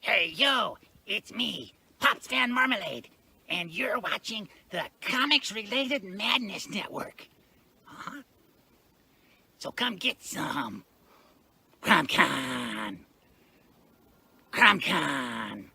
Hey, yo, it's me, Pops Van Marmalade, and you're watching the Comics-Related Madness Network. So come get some. CromCon. CromCon.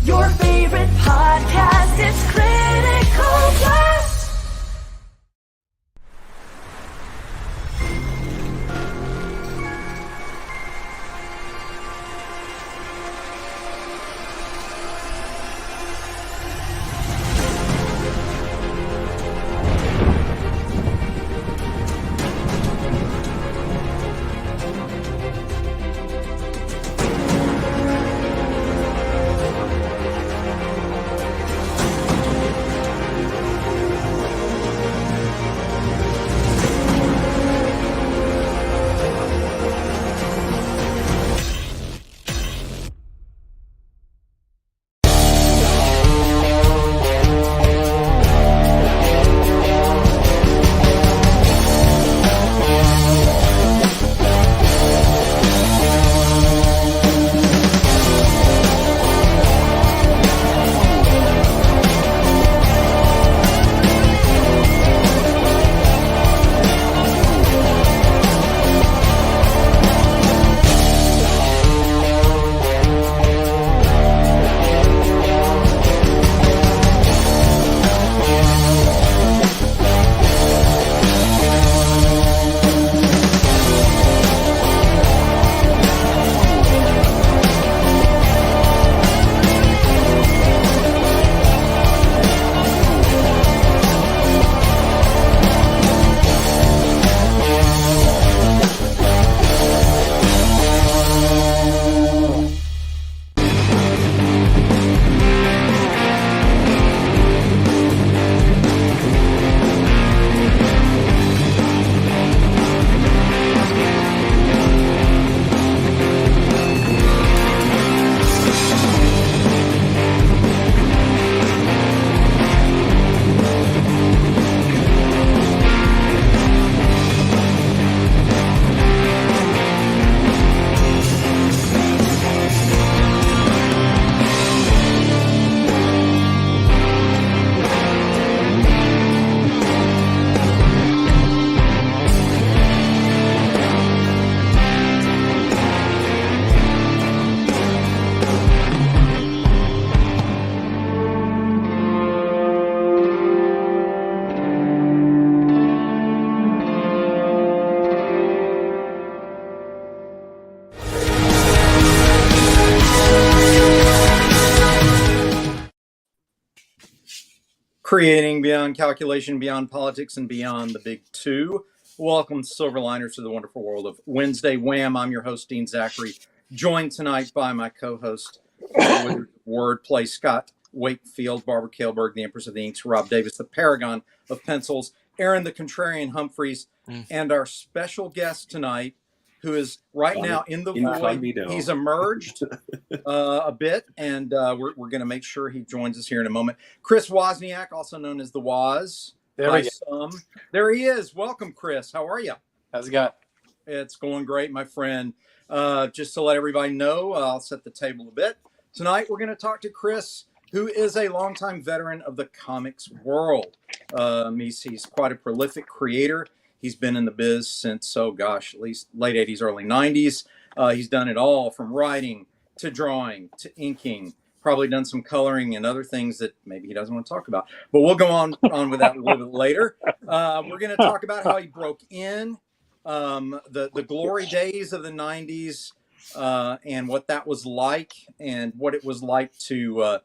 Your favorite podcast is Critical Blast. Creating beyond calculation, beyond politics, and beyond the big two. Welcome, Silverliners, to the wonderful world of Wednesday Wham. I'm your host, Dean Zachary, joined tonight by my co-host, Wordplay, Scott Wakefield, Barbara Kailberg, the Empress of the Inks, Rob Davis, the Paragon of Pencils, Aaron the Contrarian Humphreys, and our special guest tonight, who is right now in the void. He's emerged a bit, and we're going to make sure he joins us here in a moment. Chris Wozniak, also known as the Woz. There he is. Welcome, Chris. How are you? How's it going? It's going great, my friend. Just to let everybody know, I'll set the table a bit. Tonight, we're going to talk to Chris, who is a longtime veteran of the comics world. He's quite a prolific creator. He's been in the biz since, at least late 80s, early 90s. He's done it all from writing to drawing to inking, probably done some coloring and other things that maybe he doesn't want to talk about. But we'll go on with that a little bit later. We're going to talk about how he broke in, the glory days of the 90s, and what that was like, and what it was like to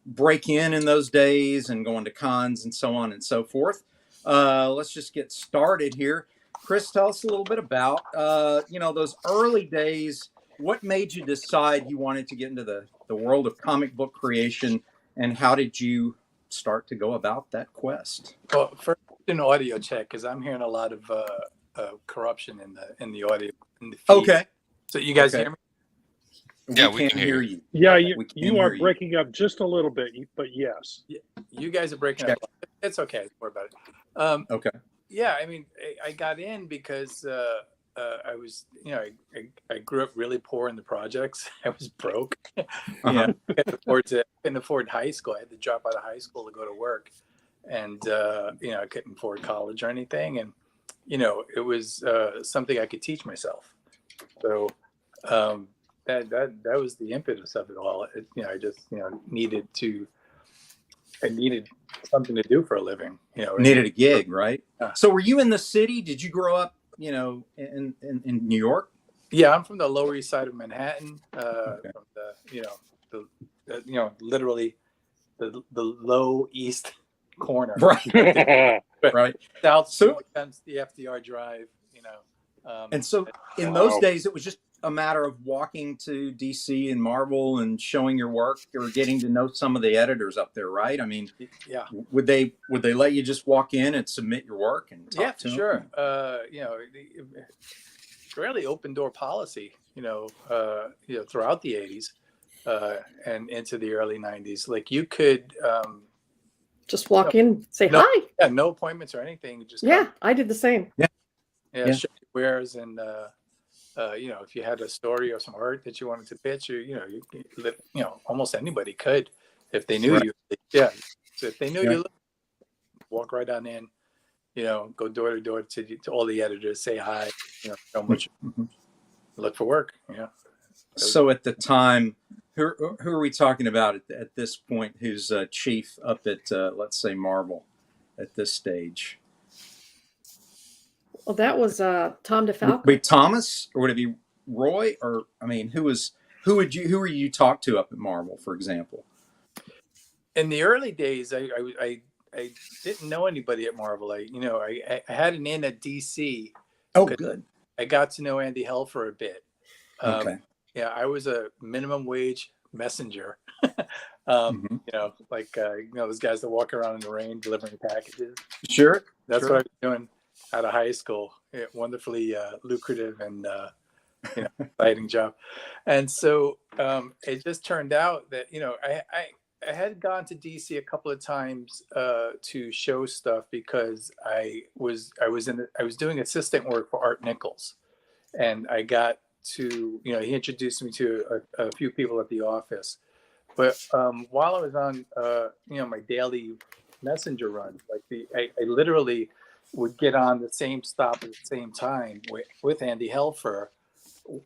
break in those days and going to cons and so on and so forth. Let's just get started here. Chris, tell us a little bit about, those early days. What made you decide you wanted to get into the world of comic book creation, and how did you start to go about that quest? Well, first an audio check, because I'm hearing a lot of corruption in the audio in the feed. Okay. So you guys Okay. hear me? Yeah, we can't can hear you. Yeah, We can't you are hear you. breaking up just a little bit, but yes. You guys are breaking Check. up. It's okay. Don't worry about it. Okay. Yeah, I mean, I got in because I was, I grew up really poor in the projects. I was broke. Uh-huh. I couldn't afford high school. I had to drop out of high school to go to work, and I couldn't afford college or anything. And it was something I could teach myself. So that was the impetus of it all. I just I needed something to do for a living. Needed a gig, right? Yeah. So were you in the city? Did you grow up, in New York? Yeah, I'm from the Lower East Side of Manhattan. Okay. From literally the low east corner. Right. Right. South So- becomes the FDR Drive. And so in those days, it was just a matter of walking to DC and Marvel and showing your work or getting to know some of the editors up there, right? I mean, yeah, would they let you just walk in and submit your work and talk yeah, to sure. them? Fairly open door policy. Throughout the '80s and into the early '90s, like you could. Just walk in, say No. hi. Yeah, no appointments or anything. Just Yeah, I did the same. Yeah. show your wares, and if you had a story or some art that you wanted to pitch, almost anybody could if they knew Right. you. Yeah, so if they knew Yeah. you, walk right on in. Go door to door to all the editors, say hi. How much Mhm. look for work. So at the time, who are we talking about at this point? Who's chief up at let's say Marvel at this stage? Well, that was Tom Would it DeFalco. be Thomas or would it be Roy? Or I mean, who were you talk to up at Marvel, for example? In the early days, I didn't know anybody at Marvel. I had an in at DC. Oh, good. I got to know Andy Helfer a bit. Okay. Yeah, I was a minimum wage messenger. Mhm. Those guys that walk around in the rain delivering packages. Sure. That's Sure. what I was doing out of high school. Wonderfully lucrative and exciting job. And so it just turned out that I had gone to DC a couple of times to show stuff because I was doing assistant work for Art Nichols, and I got to he introduced me to a few people at the office. But while I was on my daily messenger run, I literally would get on the same stop at the same time with Andy Helfer,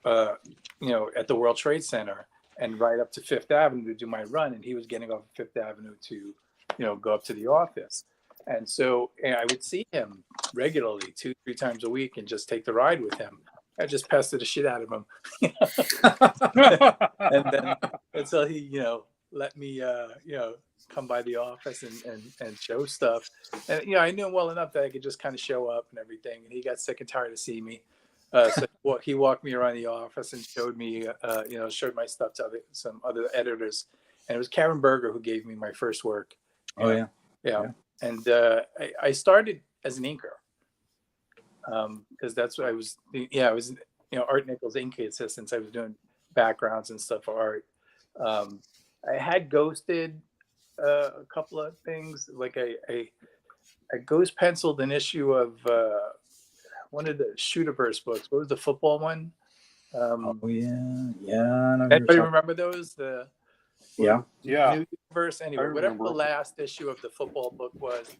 at the World Trade Center, and ride up to Fifth Avenue to do my run, and he was getting off Fifth Avenue to go up to the office. And so I would see him regularly 2-3 times a week and just take the ride with him. I just pestered the shit out of him. And then until he let me come by the office and show stuff. And I knew him well enough that I could just kind of show up and everything, and he got sick and tired of seeing me. So he walked me around the office and showed me showed my stuff to some other editors. And it was Karen Berger who gave me my first work. Oh yeah. Yeah. And I started as an inker, because that's what I was. Yeah, I was Art Nichols inking assistants. I was doing backgrounds and stuff for art. I had ghosted a couple of things. Like I ghost penciled an issue of one of the Shooterverse books. What was the football one? Oh yeah. Anybody remember those? Yeah. Yeah. New Universe. Anyway, whatever the last issue of the football book was,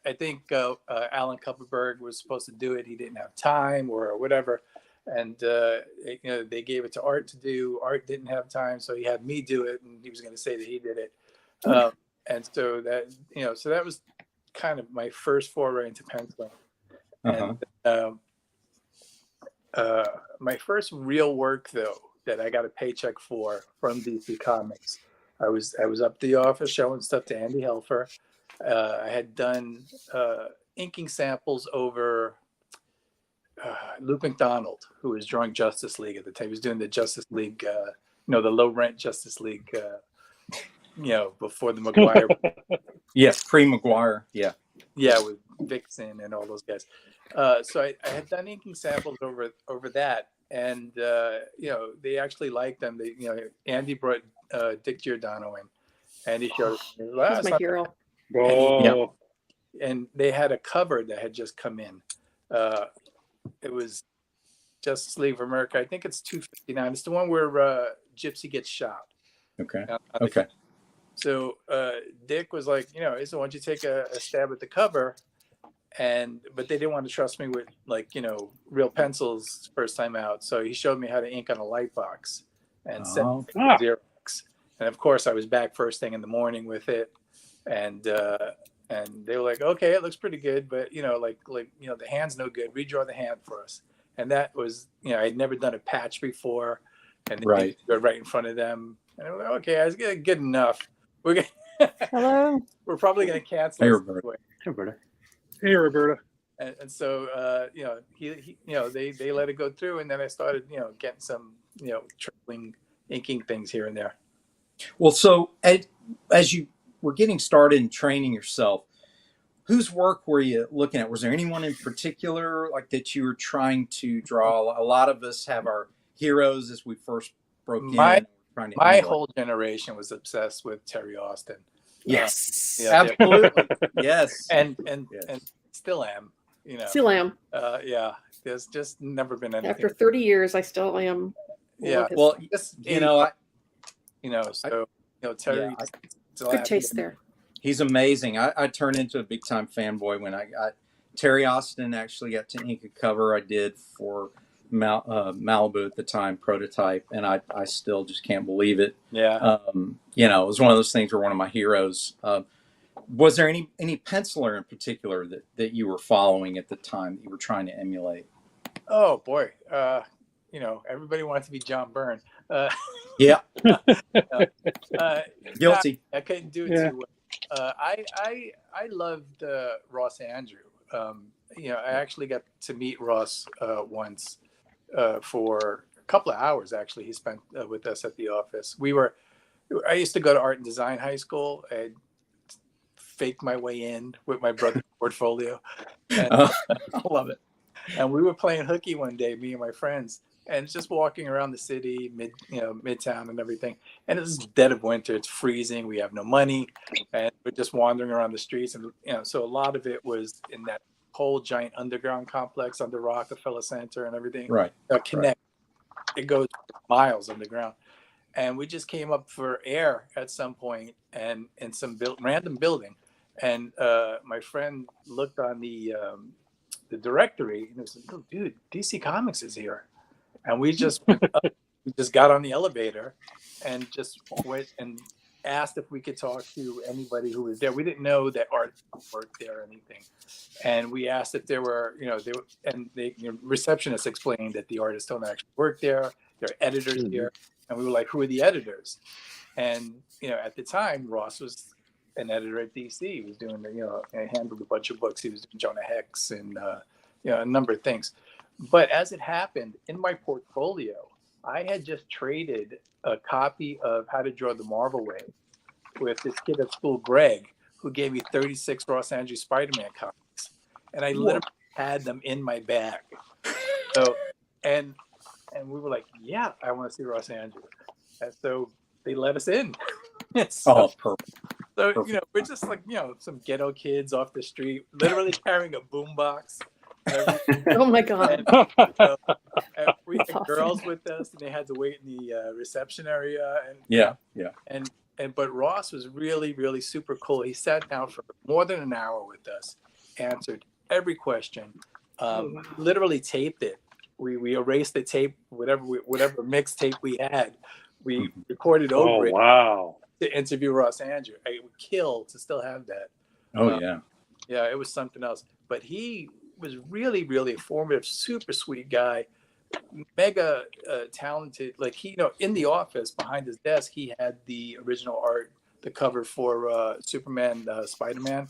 I think Alan Kupperberg was supposed to do it. He didn't have time or whatever, and they gave it to Art to do. Art didn't have time, so he had me do it, and he was going to say that he did it. And so that so that was kind of my first foray into penciling. Uh-huh. And my first real work, though, that I got a paycheck from DC Comics, I was up at the office showing stuff to Andy Helfer. I had done inking samples over Luke McDonald, who was drawing Justice League at the time. He was doing the Justice League, the low rent Justice League, before the Maguire. Yes, pre-Maguire. Yeah. Yeah, with Vixen and all those guys. So I had done inking samples over that, and they actually liked them. Andy brought Dick Giordano in, and he showed. Well, He's my hero. Oh, and they had a cover that had just come in. It was Justice League of America. I think it's 259. It's the one where Gypsy gets shot. Okay. On the Okay. So Dick was like, he said, why don't you take a stab at the cover? But they didn't want to trust me with real pencils first time out. So he showed me how to ink on a light box and sent it to Xerox. And of course I was back first thing in the morning with it. And they were like, okay, it looks pretty good, but the hand's no good. Redraw the hand for us. And that was, I'd never done a patch before, and they go right in front of them. And I was like, okay, I was getting good enough. Hello. We're probably going to cancel. Hey, this Roberta. anyway. hey, Roberta. Hey, Roberta. And so, they let it go through, and then I started, getting some, trickling inking things here and there. Well, so as you were getting started and training yourself, whose work were you looking at? Was there anyone in particular like that you were trying to draw? A lot of us have our heroes as we first broke in. My emulate. whole generation was obsessed with Terry Austin. Yes. Absolutely. Yes. And Yes. and still am. Still am. There's just never been anything. After 30 years, I still am. Yeah. Well, Just Terry. still Good has- taste there. He's amazing. I turned into a big time fanboy when I got Terry Austin. Actually got to ink a cover I did for Malibu at the time, Prototype, and I still just can't believe it. Yeah. It was one of those things where one of my heroes. Was there any penciler in particular that you were following at the time that you were trying to emulate? Oh boy. Everybody wanted to be John Byrne. Yeah. Guilty. Guilty. I couldn't do it Yeah. too well. I loved Ross Andrew. I actually got to meet Ross once for a couple of hours. Actually, he spent with us at the office. I used to go to art and design high school and fake my way in with my brother's portfolio. And, I love it. and we were playing hooky one day, me and my friends, and just walking around the city, midtown and everything. And it's dead of winter. It's freezing. We have no money, and we're just wandering around the streets. And so a lot of it was in that whole giant underground complex under Rockefeller Center and everything. Right. Connect. It goes miles underground. And we just came up for air at some point, and in some random building. And my friend looked on the directory and was like, "Oh, dude, DC Comics is here." And we just got on the elevator and just went and asked if we could talk to anybody who was there. We didn't know that art worked there or anything. And we asked if there were, the receptionist explained that the artists don't actually work there. There are editors here. And we were like, who are the editors? And, at the time, Ross was an editor at DC. He was doing, handled a bunch of books. He was doing Jonah Hex and, a number of things. But as it happened, in my portfolio, I had just traded a copy of How to Draw the Marvel Way with this kid at school, Greg, who gave me 36 Ross Andrew Spider-Man comics. And I literally had them in my bag. So, and we were like, yeah, I want to see Ross Andrew. And so they let us in. Perfect. So, we're just like, some ghetto kids off the street, literally carrying a boombox. Oh my God. And we had That's awesome. girls with us, and they had to wait in the reception area. And Yeah. but Ross was really, really super cool. He sat down for more than an hour with us, answered every question, literally taped it. We erased the tape, whatever mixtape we had, we recorded over it. Wow. To interview Ross Andrew. I would kill to still have that. Yeah, it was something else. But he was really, really informative, super sweet guy, mega talented. Like in the office behind his desk, he had the original art, the cover for Superman, Spider-Man,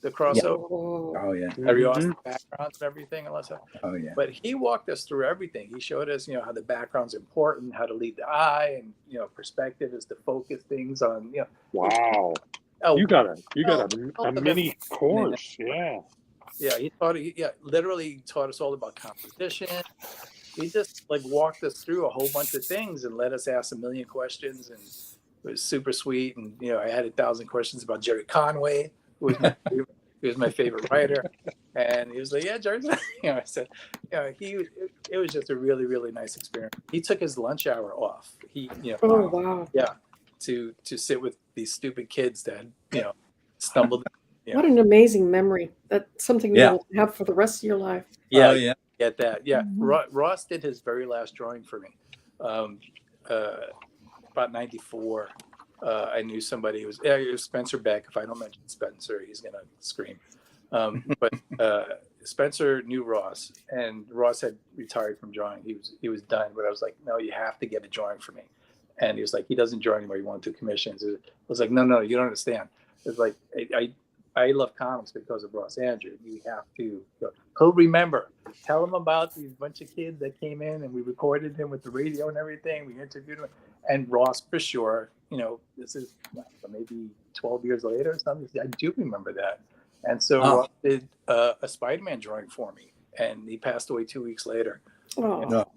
the crossover. Oh yeah. Every awesome backgrounds and everything and all that stuff. Oh yeah. But he walked us through everything. He showed us, how the background's important, how to lead the eye, and perspective is to focus things on. Wow. Oh, You got a mini course. Yeah. Yeah, literally taught us all about composition. He just like walked us through a whole bunch of things and let us ask a million questions, and it was super sweet. And I had 1,000 questions about Jerry Conway, who was my favorite writer. And he was like, "Yeah, Jerry." I said, it was just a really, really nice experience. He took his lunch hour off. Oh, wow. Yeah, to sit with these stupid kids that stumbled. What an amazing memory. That's something Yeah. you'll have for the rest of your life. Yeah, Oh, yeah. get that. Yeah, Mhm. Ross did his very last drawing for me. About 94. I knew somebody. It was Spencer Beck. If I don't mention Spencer, he's gonna scream. But Spencer knew Ross, and Ross had retired from drawing. He was done. But I was like, no, you have to get a drawing for me. And he was like, he doesn't draw anymore. He wanted to do commissions. I was like, no, you don't understand. It's like I love comics because of Ross Andrew. You have to. He'll remember. Tell him about these bunch of kids that came in, and we recorded him with the radio and everything. We interviewed him, and Ross for sure. This is maybe 12 years later or something. I do remember that. And so Ross did a Spider-Man drawing for me, and he passed away 2 weeks later. Oh. No.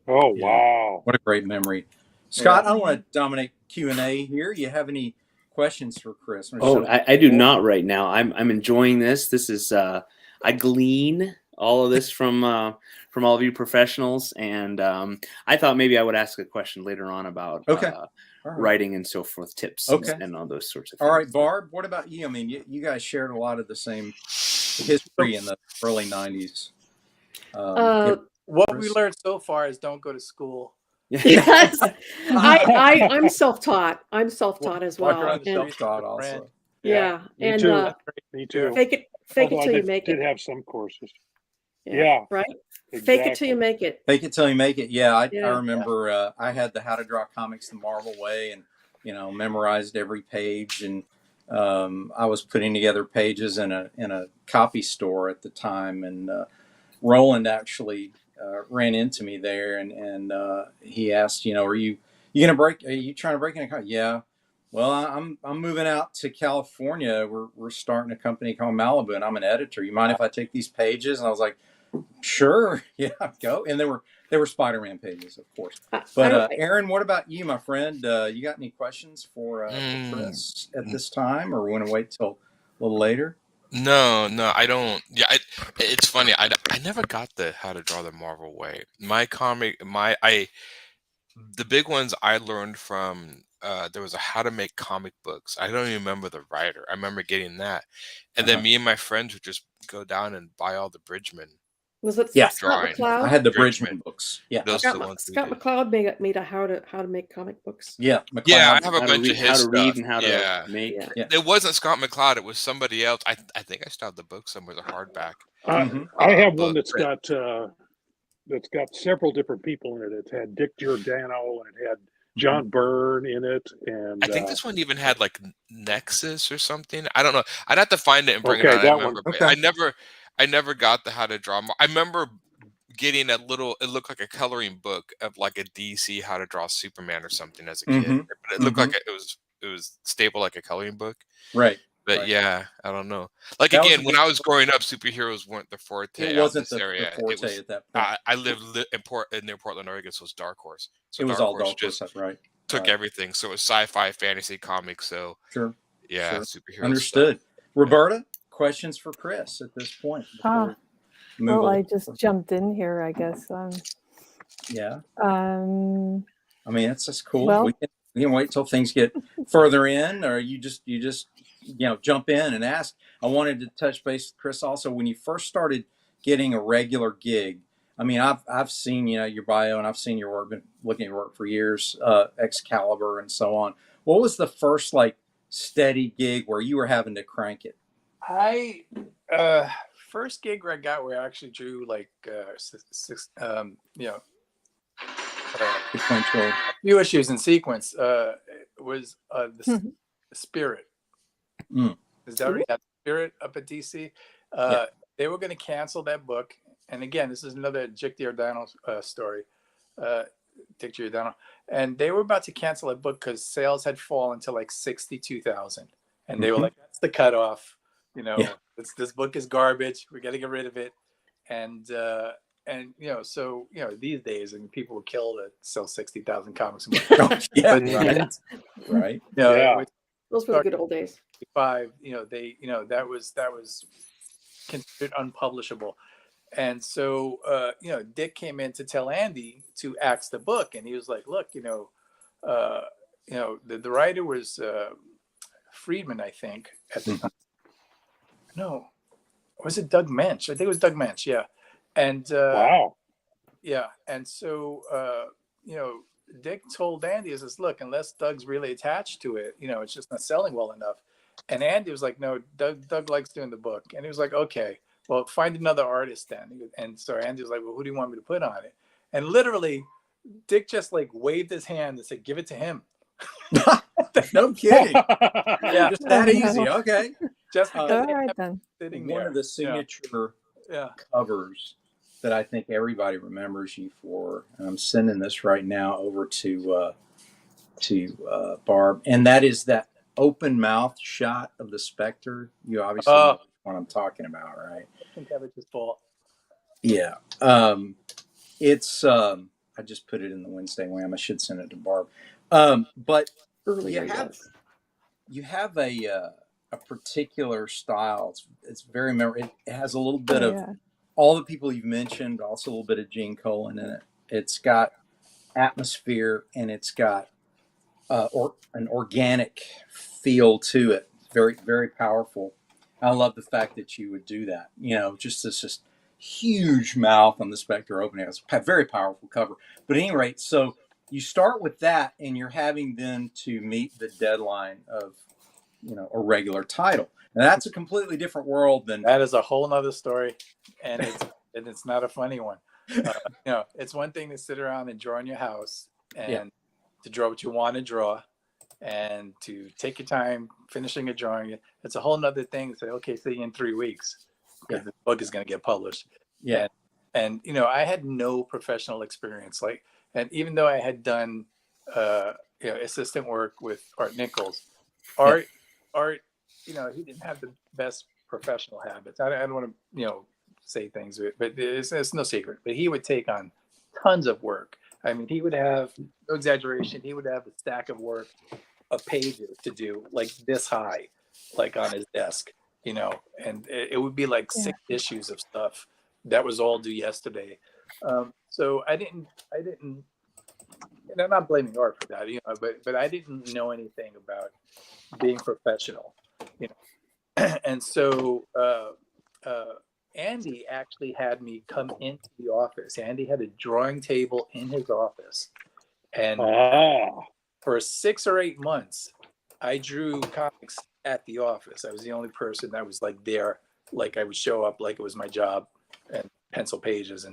Oh, Yeah. wow. What a great memory. Scott, I don't want to dominate Q&A here. You have any questions for Chris? Oh, I do not right now. I'm enjoying this. This is I glean all of this from all of you professionals, and I thought maybe I would ask a question later on about writing and so forth, tips and all those sorts of things. All right, Barb, what about you? I mean, you guys shared a lot of the same history in the early 90s. What we learned so far is don't go to school. Yes, I'm self-taught. I'm self-taught as well. I'm self-taught also. Yeah, Me and too. Me too. fake it Although till I you make it. did have some courses. Yeah, right. Exactly. Fake it till you make it. Fake it till you make it. Yeah, I Yeah. remember I had the How to Draw Comics the Marvel Way, and memorized every page, and I was putting together pages in a copy store at the time, and Roland actually ran into me there, and he asked, are you trying to break in a copy? Yeah. Well, I'm moving out to California. We're starting a company called Malibu, and I'm an editor. You mind if I take these pages? And I was like, sure, yeah, go. And they were Spider-Man pages, of course. But Aaron, what about you, my friend? You got any questions for Chris at this time, or we want to wait till a little later? No, I don't. Yeah, it's funny. I never got the How to Draw the Marvel Way. The big ones I learned from there was a How to Make Comic Books. I don't even remember the writer. I remember getting that, and then me and my friends would just go down and buy all the Bridgman. Was it Yeah. Scott McCloud? I had the Bridgman books. Yeah, those are the ones. Scott McCloud made a how to make comic books. Yeah, Yeah, I have a bunch of his how to stuff. read and how to make. Yeah. It wasn't Scott McCloud. It was somebody else. I think I still have the book somewhere, the hardback. I have one that's got several different people in it. It's had Dick Giordano and it had John Byrne in it, and I think this one even had like Nexus or something. I don't know. I'd have to find it and bring it Okay, out. that I remember, one. but I never got the How to Draw. I remember getting it looked like a coloring book of like a DC How to Draw Superman or something as a kid. But it looked like it was stable like a coloring book. Right. But right. yeah, I don't know. Like That again, when I was growing up, superheroes weren't the forte. It wasn't out in this area. the forte at that point. I lived near Portland, Oregon, so it was Dark Horse. So it was Dark all Dark Horse, just that's right. took everything. So it was sci-fi, fantasy, comics. So sure, yeah, sure. superheroes. Understood. Stuff. Roberta, questions for Chris at this point? Well, I just jumped in here, I guess. Yeah. I mean, it's just cool. Well, we can wait till things get further in, or you just jump in and ask. I wanted to touch base with Chris also when you first started getting a regular gig. I mean, I've seen your bio, and I've seen your work, been looking at your work for years, Excalibur and so on. What was the first steady gig where you were having to crank it? First gig where I got where I actually drew sequential few issues in sequence was the Spirit. Is that already had Spirit up at DC? They were going to cancel that book, and again, this is another Dick Giordano story. Dick Giordano, and they were about to cancel that book because sales had fallen to 62,000, and they were like, "That's the cutoff. Yeah. this book is garbage. We got to get rid of it. And so these days, and people were killed to sell 60,000 comics a month. Yeah, But, right. Right. Yeah. Those were the good old days. That was considered unpublishable. And so, Dick came in to tell Andy to axe the book. And he was like, look, the writer was Friedman, I think, at the time. No, was it Doug Mensch? I think it was Doug Mensch. Yeah. And Wow. yeah. And so, Dick told Andy, he says, look, unless Doug's really attached to it, it's just not selling well enough. And Andy was like, no, Doug likes doing the book. And he was like, okay, well, find another artist then. And so Andy was like, well, who do you want me to put on it? And literally, Dick just like waved his hand and said, give it to him. No kidding. Yeah. Just that easy. Okay. Just because All they right have then. sitting One there. of the signature Yeah. covers that I think everybody remembers you for, and I'm sending this right now over to Barb, and that is that open mouth shot of the Spectre. You obviously know what I'm talking about, right? I think that was his fault. Yeah. It's I just put it in the Wednesday Wham. I should send it to Barb. But Earlier, you have a particular style. It's very memorable. It has a little bit of all the people you've mentioned, also a little bit of Gene Colan in it. It's got atmosphere, and it's got an organic feel to it. Very, very powerful. I love the fact that you would do that. Just this huge mouth on the Spectre opening. It's a very powerful cover. But at any rate, so you start with that, and you're having then to meet the deadline of, a regular title. And that's a completely different world than that is a whole nother story, and it's not a funny one. It's one thing to sit around and draw in your house and to draw what you want to draw, and to take your time finishing a drawing. It's a whole nother thing to say, okay, see you in 3 weeks, because the book is going to get published. Yeah. And I had no professional experience. And even though I had done assistant work with Art Nichols, Art, he didn't have the best professional habits. I don't want to, say things, but it's no secret. But he would take on tons of work. I mean, he would have, no exaggeration, he would have a stack of work of pages to do, like this high, like on his desk, and it would be like 6 issues of stuff that was all due yesterday. So I didn't, and I'm not blaming Art for that, but I didn't know anything about being professional, and so Andy actually had me come into the office. Andy had a drawing table in his office, and for 6 or 8 months, I drew comics at the office. I was the only person that was like there, like I would show up like it was my job and pencil pages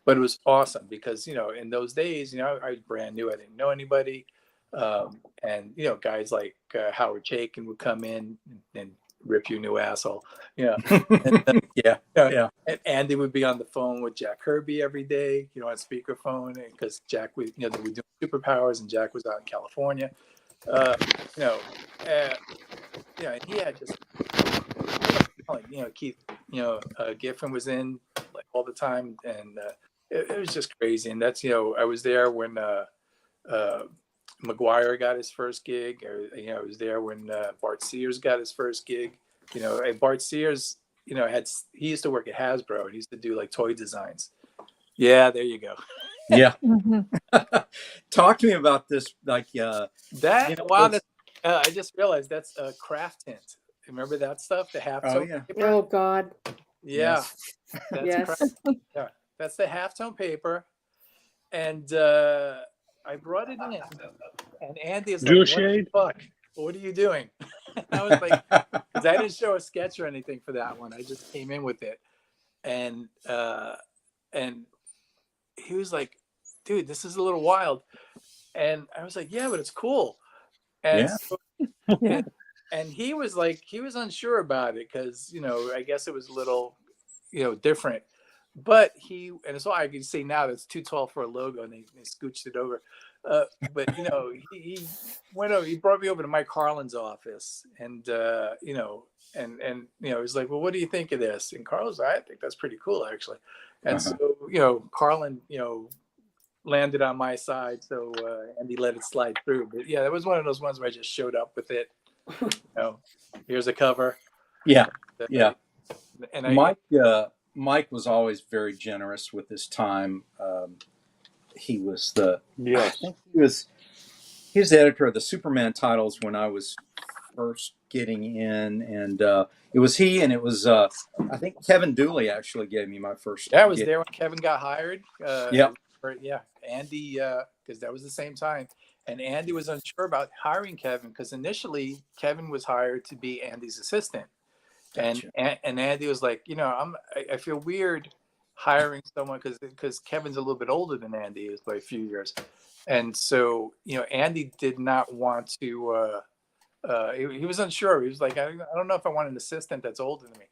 but it was awesome because in those days I was brand new. I didn't know anybody, and guys like Howard Chaykin would come in and rip you a new asshole. And, and Andy would be on the phone with Jack Kirby every day, on speakerphone, because Jack was, they were doing Superpowers, and Jack was out in California. And he had just, Keith, Giffen was in like all the time, and it was just crazy. And that's, I was there when McGuire got his first gig. I was there when Bart Sears got his first gig. Bart Sears, he used to work at Hasbro, and he used to do like toy designs. Yeah, there you go. Yeah. Talk to me about this, like that. I just realized that's a craft hint. Remember that stuff? The halftone paper? Oh God. Yeah. Yes. Yeah. That's the halftone paper. And I brought it in, and Andy is like, "What the fuck? What are you doing?" I was like, because I didn't show a sketch or anything for that one. I just came in with it, and he was like, "Dude, this is a little wild," and I was like, "Yeah, but it's cool." And and he was like, he was unsure about it because I guess it was a little different. But and so I can see now that's too tall for a logo, and they scooched it over. But he went over. He brought me over to Mike Harlan's office, and he's like, "Well, what do you think of this?" And Carl's, I think that's pretty cool, actually. And so Carlin, landed on my side, so Andy let it slide through. But yeah, that was one of those ones where I just showed up with it. Here's a cover. Yeah, And, yeah. And Mike was always very generous with his time. He was I think he was the editor of the Superman titles when I was first getting in, and it was he, and it was I think Kevin Dooley actually gave me my first. Yeah, I was there when Kevin got hired. Yeah, Andy, because that was the same time, and Andy was unsure about hiring Kevin because initially Kevin was hired to be Andy's assistant, gotcha. and Andy was like, I feel weird hiring someone because Kevin's a little bit older than Andy is by a few years, and so Andy did not want to. He was unsure. He was like, I don't know if I want an assistant that's older than me.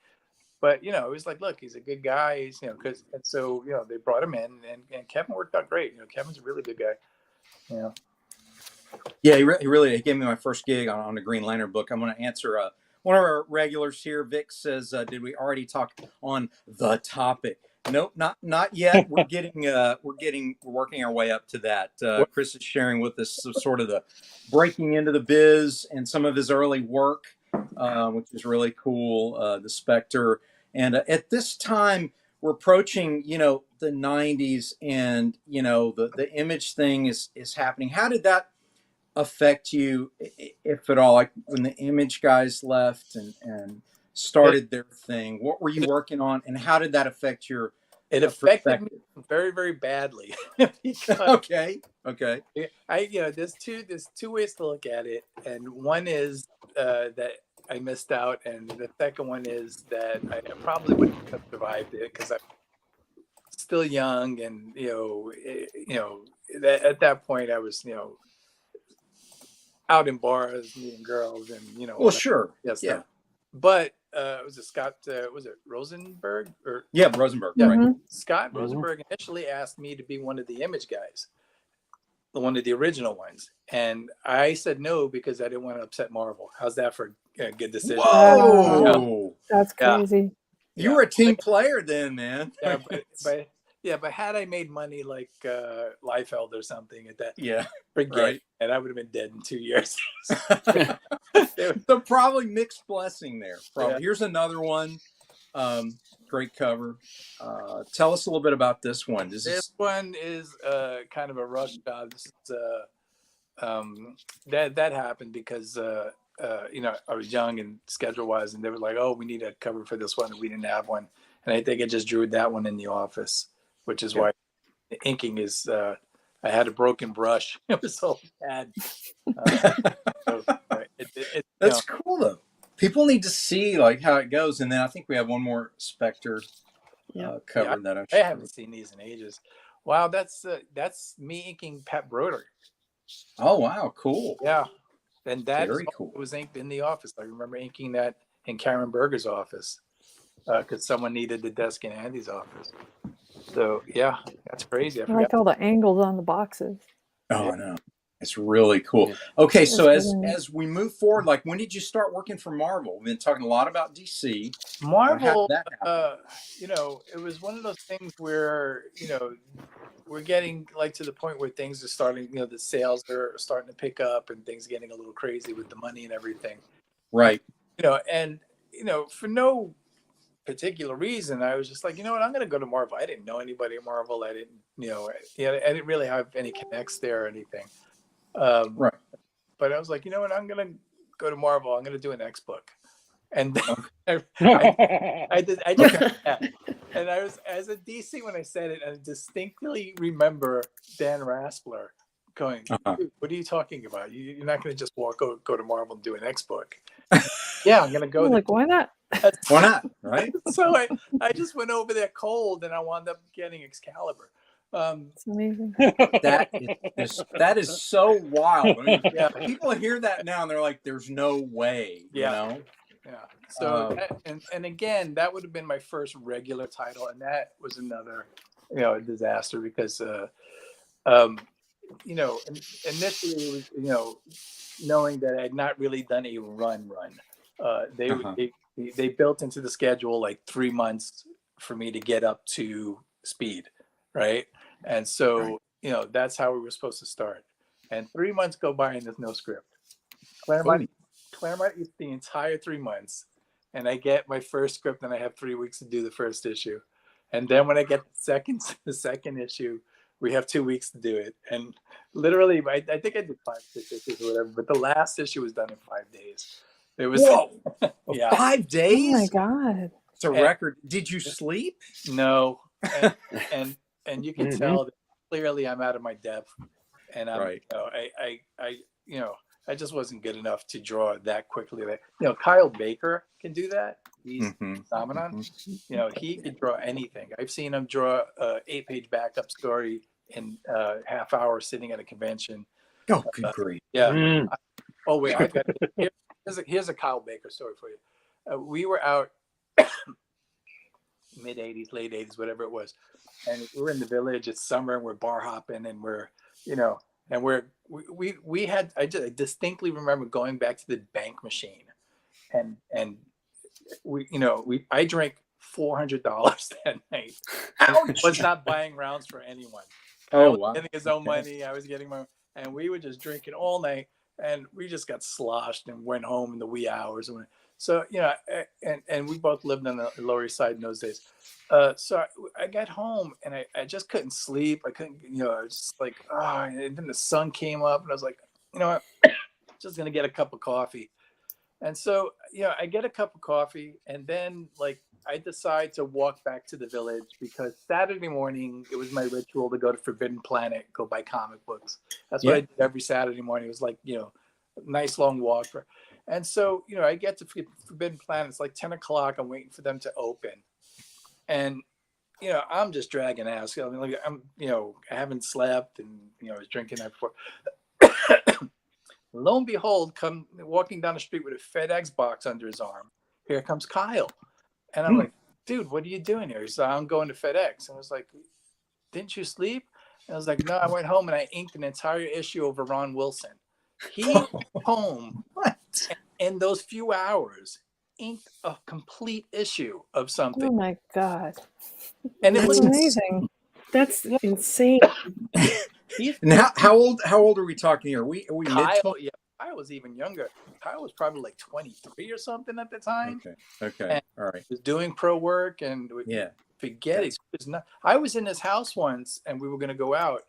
But, he was like, look, he's a good guy. He's, and so, they brought him in, and Kevin worked out great. Kevin's a really good guy. Yeah, he gave me my first gig on a Green Lantern book. I'm going to answer one of our regulars here. Vic says, did we already talk on the topic? Nope, not yet. We're working our way up to that. Chris is sharing with us sort of the breaking into the biz and some of his early work, which is really cool. The Spectre, and at this time we're approaching, the 90s, and the image thing is happening. How did that affect you, if at all? Like when the image guys left and started their thing, what were you working on, and how did that affect your it affected me very, very badly. Okay. There's two ways to look at it, and one is that I missed out, and the second one is that I probably wouldn't have survived it because I'm still young, and at that point I was out in bars meeting girls, and well, sure, yes, yeah. But was it Scott? Was it Rosenberg? Rosenberg. Yeah, Right. Scott Rosenberg initially asked me to be one of the image guys, one of the original ones, and I said no because I didn't want to upset Marvel. How's that for a good decision? Whoa, that's crazy. You were a team player then, man. Yeah, but had I made money like Liefeld or something at that, forget right. And I would have been dead in 2 years. So probably mixed blessing there. Probably. Yeah. Here's another one. Great cover. Tell us a little bit about this one. This one is kind of a rush job. This is that happened because I was young and schedule wise, and they were like, "Oh, we need a cover for this one," and we didn't have one. And I think I just drew that one in the office, which is why the inking is. I had a broken brush. It was so bad. That's cool though. People need to see like how it goes, and then I think we have one more Spectre cover that I haven't seen these in ages. Wow, that's me inking Pat Broder. Oh wow, cool. Yeah, and that very cool. Was inked in the office. I remember inking that in Karen Berger's office because someone needed the desk in Andy's office. So yeah, that's crazy. I like all the angles on the boxes. Oh, I know. It's really cool. Yeah. Okay, so as we move forward, like when did you start working for Marvel? We've been talking a lot about DC. Marvel, it was one of those things where, we're getting like to the point where things are starting, the sales are starting to pick up and things getting a little crazy with the money and everything. Right. For no particular reason, I was just like, I'm going to go to Marvel. I didn't know anybody at Marvel. I didn't, I didn't really have any connects there or anything. Right. But I was like, I'm going to go to Marvel. I'm going to do an X book. And I did that. And I was, as a DC, when I said it, I distinctly remember Dan Raspler going, what are you talking about? You're not going to just go to Marvel and do an X book. Yeah, I'm going to go. Like, why not? Why not? Right. So I just went over there cold, and I wound up getting Excalibur. It's amazing. That is so wild. I mean, people hear that now and they're like, "There's no way," you know. Yeah. So and again, that would have been my first regular title, and that was another, disaster because initially it was, knowing that I had not really done a run. They built into the schedule like 3 months for me to get up to speed, right? And so, that's how we were supposed to start. And 3 months go by and there's no script. Claremont eats the entire 3 months, and I get my first script, and I have 3 weeks to do the first issue. And then when I get the second issue, we have 2 weeks to do it. And literally, I think I did 5, 6 issues or whatever, but the last issue was done in 5 days. It was yeah. 5 days. Oh my God. It's a record. Did you sleep? No. And you can tell that clearly I'm out of my depth, and I'm, I just wasn't good enough to draw that quickly. Kyle Baker can do that. He's a phenomenon. He can draw anything. I've seen him draw a 8-page backup story in a half hour sitting at a convention. Oh, good grief. Yeah. Oh, wait. Here's a Kyle Baker story for you. We were out mid 80s, late 80s, whatever it was. And we're in the village. It's summer and we're bar hopping and we're, and I distinctly remember going back to the bank machine and I drank $400 that night. I was not buying rounds for anyone. Oh, wow. Getting his own money. I was getting and we were just drinking all night, and we just got sloshed and went home in the wee hours. So, and we both lived on the Lower East Side in those days. So I got home and I just couldn't sleep. I couldn't, I was just like, and then the sun came up and I was like, just going to get a cup of coffee. And so, I get a cup of coffee, and then I decide to walk back to the village because Saturday morning, it was my ritual to go to Forbidden Planet, go buy comic books. That's what I did every Saturday morning. It was nice long walk. And so, I get to Forbidden Planet. It's like 10 o'clock. I'm waiting for them to open. And, I'm just dragging ass. I'm, I haven't slept, and, I was drinking that before. Lo and behold, come walking down the street with a FedEx box under his arm. Here comes Kyle. And I'm like, dude, what are you doing here? He said, I'm going to FedEx. And I was like, didn't you sleep? And I was like, no, I went home and I inked an entire issue over Ron Wilson. He went home in those few hours, inked a complete issue of something. Oh my God. And it was amazing. That's insane. Now, how old are we talking here? Are we Kyle, Kyle was even younger. Kyle was probably like 23 or something at the time. Okay. And all right. He was doing pro work and forget it. I was in his house once and we were going to go out.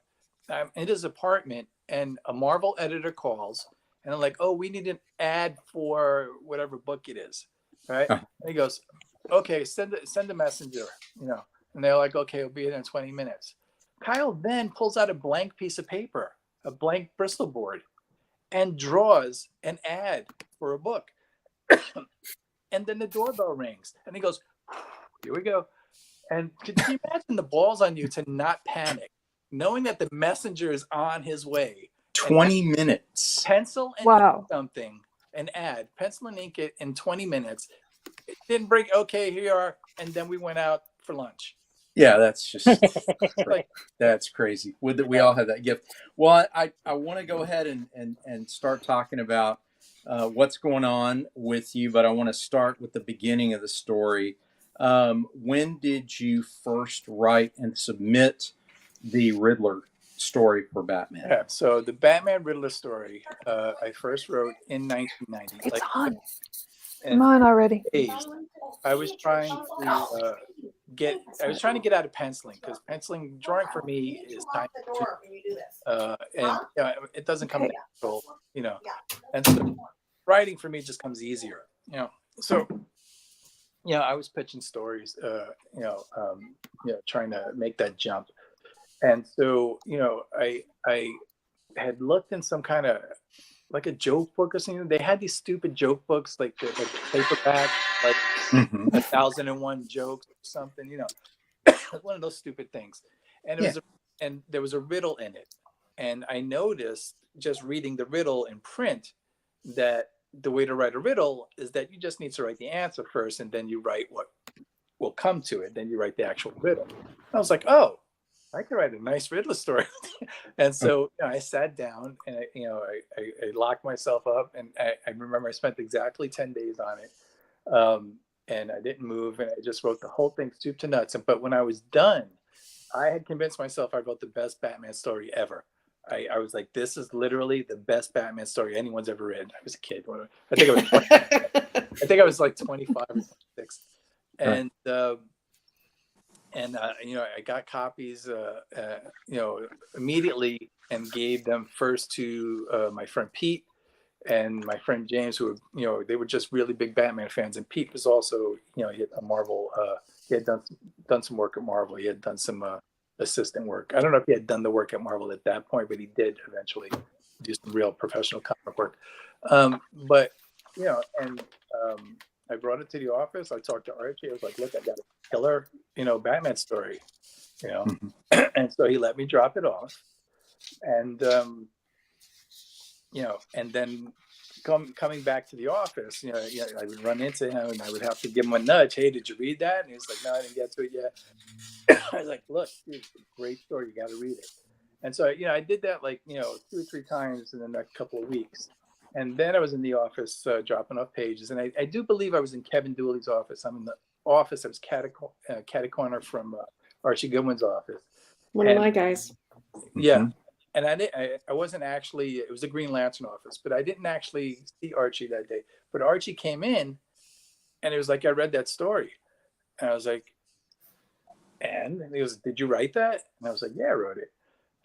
I'm in his apartment and a Marvel editor calls and I'm like, oh, we need an ad for whatever book it is. Right. And he goes, okay, send a messenger, and they're like, okay, it'll be there in 20 minutes. Kyle then pulls out a blank piece of paper, a blank Bristol board, and draws an ad for a book. And then the doorbell rings and he goes, here we go. And could you imagine the balls on you to not panic, knowing that the messenger is on his way? 20 minutes. Pencil and ink something, an ad, pencil and ink it in 20 minutes. It didn't break. Okay, here you are. And then we went out for lunch. Yeah, that's just that's crazy. We all have that gift. Well, I want to go ahead and start talking about what's going on with you, but I want to start with the beginning of the story. When did you first write and submit the Riddler story for Batman? Yeah, so the Batman Riddler story, I first wrote in 1990. It's on. Come on already. I was trying to get out of penciling because drawing for me is time and it doesn't come natural, and so writing for me just comes easier, so I was pitching stories, trying to make that jump. And so, I had looked in some kind of like a joke book or something. They had these stupid joke books, like the paperback, like 1001 jokes or something, one of those stupid things. And it was and there was a riddle in it. And I noticed just reading the riddle in print that the way to write a riddle is that you just need to write the answer first, and then you write what will come to it. Then you write the actual riddle. And I was like, oh, I could write a nice Riddler story. And so I sat down and I locked myself up, and I remember I spent exactly 10 days on it. And I didn't move, and I just wrote the whole thing soup to nuts. But when I was done, I had convinced myself I wrote the best Batman story ever. I was like, this is literally the best Batman story anyone's ever read. I was a kid. I think I was 20, I think I was like 25 or 26. And I got copies, immediately, and gave them first to my friend Pete and my friend James, who were, they were just really big Batman fans. And Pete was also, he had a Marvel, he had done some work at Marvel. He had done some assistant work. I don't know if he had done the work at Marvel at that point, but he did eventually do some real professional comic work. I brought it to the office. I talked to Archie. I was like, look, I got a killer, Batman story, and so he let me drop it off. And, and then coming back to the office, I would run into him and I would have to give him a nudge. Hey, did you read that? And he's like, no, I didn't get to it yet. I was like, look, dude, it's a great story. You got to read it. And so, I did that 2 or 3 times in the next couple of weeks. And then I was in the office dropping off pages. And I do believe I was in Kevin Dooley's office. I'm in the office. I was catty corner from Archie Goodwin's office. One of my guys. Yeah. Mm-hmm. And I wasn't actually, it was the Green Lantern office, but I didn't actually see Archie that day. But Archie came in and it was like, I read that story. And I was like, and he goes, did you write that? And I was like, yeah, I wrote it.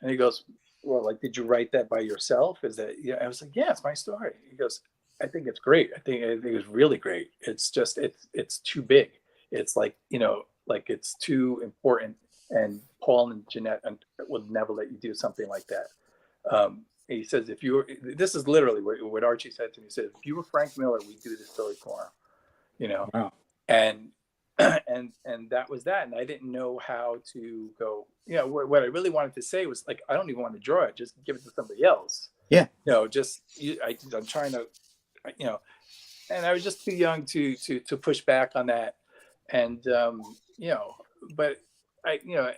And he goes, well, did you write that by yourself? Is that, I was like, yeah, it's my story. He goes, I think it's great. I think it was really great. It's just, it's too big. It's it's too important. And Paul and Jeanette would never let you do something like that. He says, this is literally what Archie said to me. He said, if you were Frank Miller, we'd do this story for him, Wow. And that was that. And I didn't know how to go, what I really wanted to say was I don't even want to draw it. Just give it to somebody else. Yeah. I'm trying to, and I was just too young to push back on that. And, but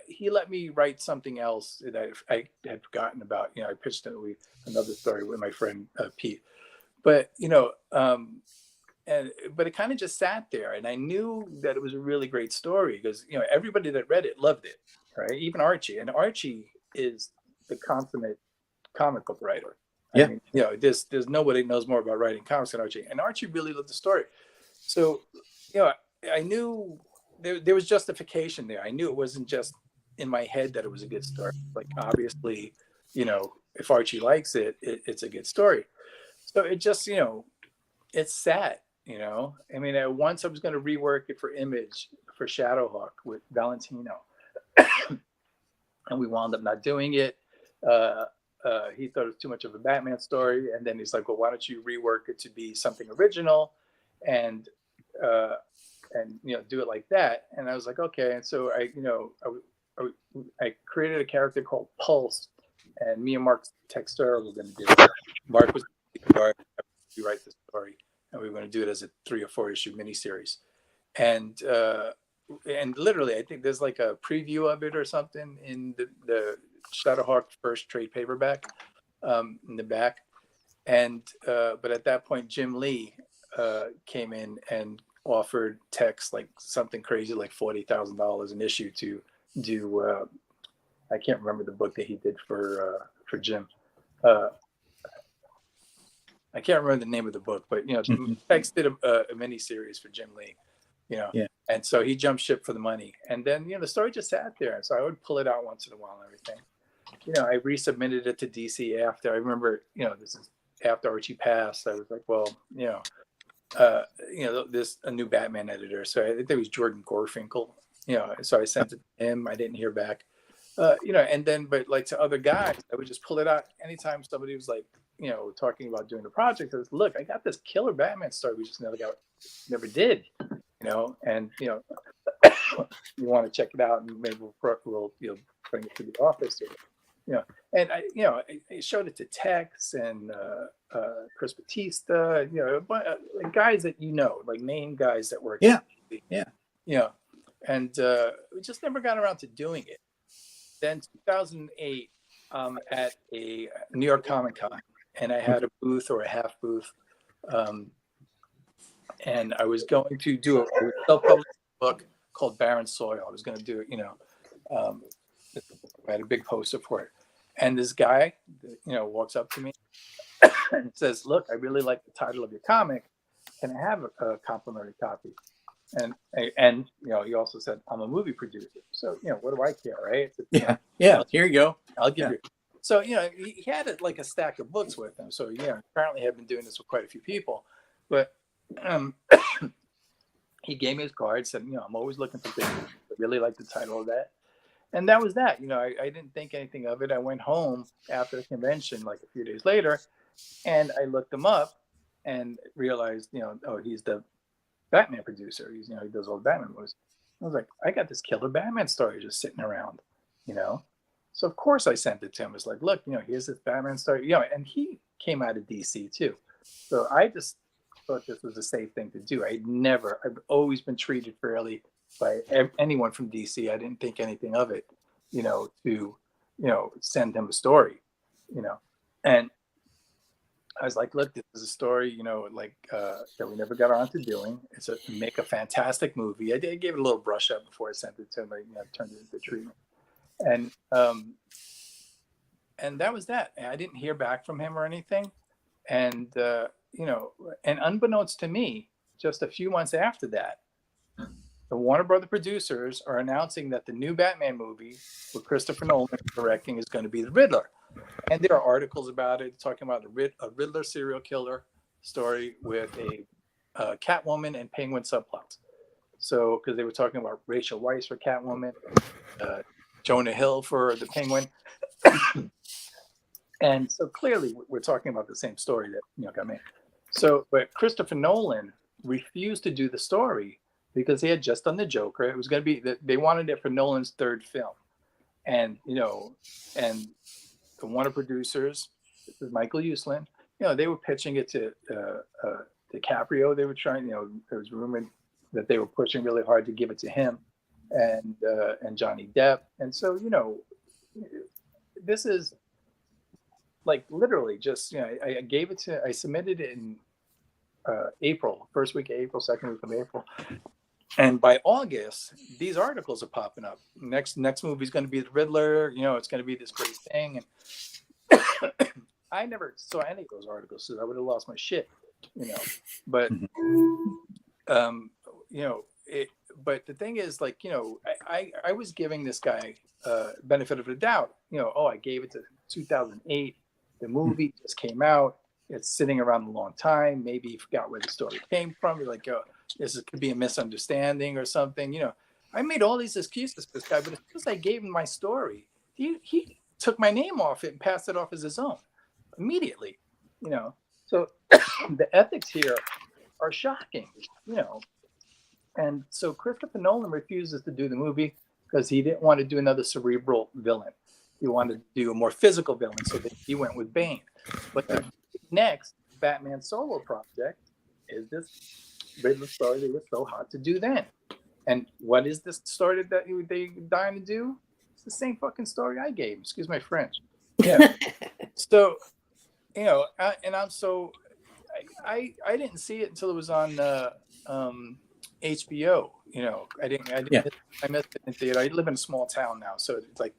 he let me write something else that I had forgotten about. I pitched another story with my friend Pete, but but it kind of just sat there, and I knew that it was a really great story because everybody that read it loved it, right? Even Archie, and Archie is the consummate comic book writer. Yeah. I mean, there's nobody knows more about writing comics than Archie, and Archie really loved the story. So, I knew there was justification there. I knew it wasn't just in my head that it was a good story. Obviously, if Archie likes it, it's a good story. So it just, it sat, I mean, once I was going to rework it for Image for Shadowhawk with Valentino, and we wound up not doing it. He thought it was too much of a Batman story. And then he's like, well, why don't you rework it to be something original and do it like that. And I was like, okay. And so I created a character called Pulse, and me and Mark Texter were going to do it. Mark was going to write the story, and we were going to do it as a 3 or 4 issue miniseries. And literally, I think there's a preview of it or something in the Shadowhawk first trade paperback in the back. And but at that point, Jim Lee came in and offered Tex something crazy like $40,000 an issue to do. I can't remember the book that he did for Jim. I can't remember the name of the book, but Tex did a mini series for Jim Lee. Yeah. And so he jumped ship for the money, and then the story just sat there, and so I would pull it out once in a while and everything. I resubmitted it to DC after. I remember, this is after Archie passed. I was like, well, there's a new Batman editor. So I think it was Jordan Gorfinkel, so I sent it to him. I didn't hear back, and then, but to other guys, I would just pull it out anytime somebody was talking about doing the project. I was, look, I got this killer Batman story. We just never did, and, you want to check it out, and maybe we'll bring it to the office, and I showed it to Tex and Chris Batista, guys that name guys that work. Yeah. And we just never got around to doing it. then 2008, at a New York Comic Con, and I had a booth or a half booth, and I was going to do a self-published book called Barren Soil. I was going to do it, I had a big poster for it, and this guy, walks up to me and says, "Look, I really like the title of your comic. Can I have a complimentary copy?" And he also said, "I'm a movie producer, so what do I care, right?" Yeah. Here you go. I'll give you. So he had like a stack of books with him. So apparently had been doing this with quite a few people, but he gave me his card. Said, "I'm always looking for things. I really like the title of that." And that was that. I didn't think anything of it. I went home after the convention, like a few days later, and I looked him up and realized, he's the Batman producer. He does all the Batman movies. I was like, I got this killer Batman story just sitting around, So of course I sent it to him. It's like, look, here's this Batman story, and he came out of DC too. So I just thought this was a safe thing to do. I've always been treated fairly by anyone from DC. I didn't think anything of it, to, send him a story, and I was like, look, this is a story, that we never got around to doing. It's make a fantastic movie. I gave it a little brush up before I sent it to him. I turned it into treatment. And that was that. I didn't hear back from him or anything. And, and unbeknownst to me, just a few months after that, the Warner Brother producers are announcing that the new Batman movie with Christopher Nolan directing is going to be the Riddler. And there are articles about it talking about a Riddler serial killer story with a Catwoman and Penguin subplots. So, because they were talking about Rachel Weisz for Catwoman, Jonah Hill for the Penguin. And so clearly we're talking about the same story that got made. So, but Christopher Nolan refused to do the story because he had just done the Joker. It was going to be that they wanted it for Nolan's third film, and and the Warner producers, this is Michael Uslan, they were pitching it to DiCaprio. They were trying, there was rumored that they were pushing really hard to give it to him, and Johnny Depp. And so this is like literally just I submitted it in April, first week of April, second week of April. And by August, these articles are popping up. Next movie is going to be the Riddler. It's going to be this great thing. And I never saw any of those articles, so I would have lost my shit. But but the thing is, I was giving this guy benefit of the doubt. I gave it to 2008. The movie just came out. It's sitting around a long time. Maybe he forgot where the story came from. You're like, this could be a misunderstanding or something. I made all these excuses for this guy, but as soon as I gave him my story, he took my name off it and passed it off as his own immediately. So the ethics here are shocking. And so Christopher Nolan refuses to do the movie because he didn't want to do another cerebral villain. He wanted to do a more physical villain, so that he went with Bane. But the next Batman solo project is this Riddler story they were so hot to do then. And what is this story that they dying to do? It's the same fucking story I gave. Excuse my French. Yeah. So, and I'm so I didn't see it until it was on HBO. I missed it in theater. I live in a small town now, so it's like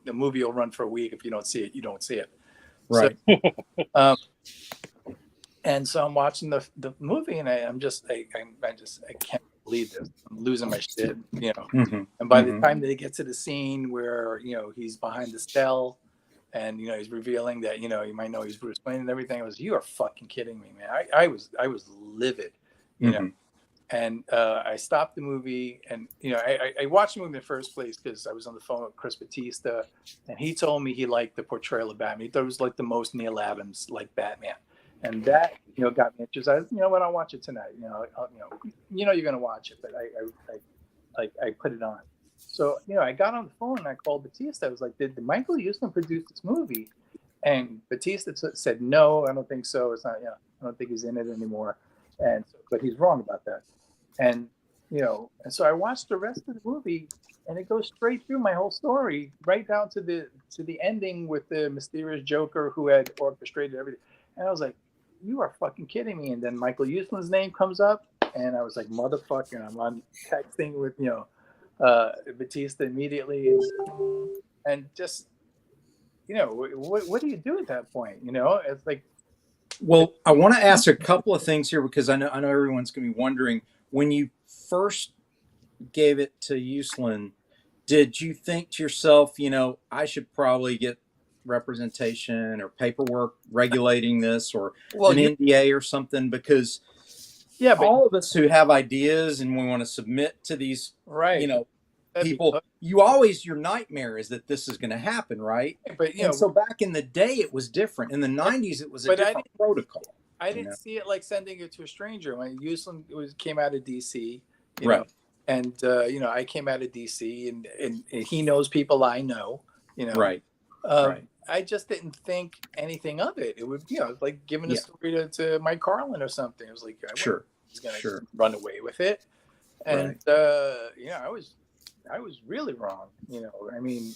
the movie will run for a week. If you don't see it, you don't see it. Right. So, and so I'm watching the movie, and I can't believe this. I'm losing my shit, Mm-hmm. And by the time they get to the scene where he's behind the cell, and he's revealing that you might know he's Bruce Wayne and everything, I was, you are fucking kidding me, man. I was livid, And I stopped the movie, and I watched the movie in the first place because I was on the phone with Chris Batista, and he told me he liked the portrayal of Batman. He thought it was like the most Neil Adams like Batman, and that got me interested. I was, what, I'll watch it tonight. You're gonna watch it, but I put it on. So I got on the phone and I called Batista. I was like, did Michael Uslan produce this movie? And Batista said, no, I don't think so. It's not. I don't think he's in it anymore. And but he's wrong about that. And and so I watched the rest of the movie, and it goes straight through my whole story, right down to the ending with the mysterious Joker who had orchestrated everything. And I was like, you are fucking kidding me. And then Michael Uslan's name comes up, and I was like, motherfucker. And I'm on texting with Batista immediately, and just what do you do at that point? It's like. Well, I want to ask a couple of things here because I know everyone's going to be wondering, when you first gave it to Uslan, did you think to yourself, I should probably get representation or paperwork regulating this, or an NDA or something? Because all of us who have ideas and we want to submit to these, people, your nightmare is that this is going to happen, right? But so back in the day, it was different. In the 90s, it was a different protocol. I didn't see it like sending it to a stranger. When Uslan came out of DC, right? And I came out of DC, and he knows people I know, right. Right. I just didn't think anything of it. It would, like giving a story to Mike Carlin or something. It was like, he's gonna run away with it, and I was really wrong. I mean,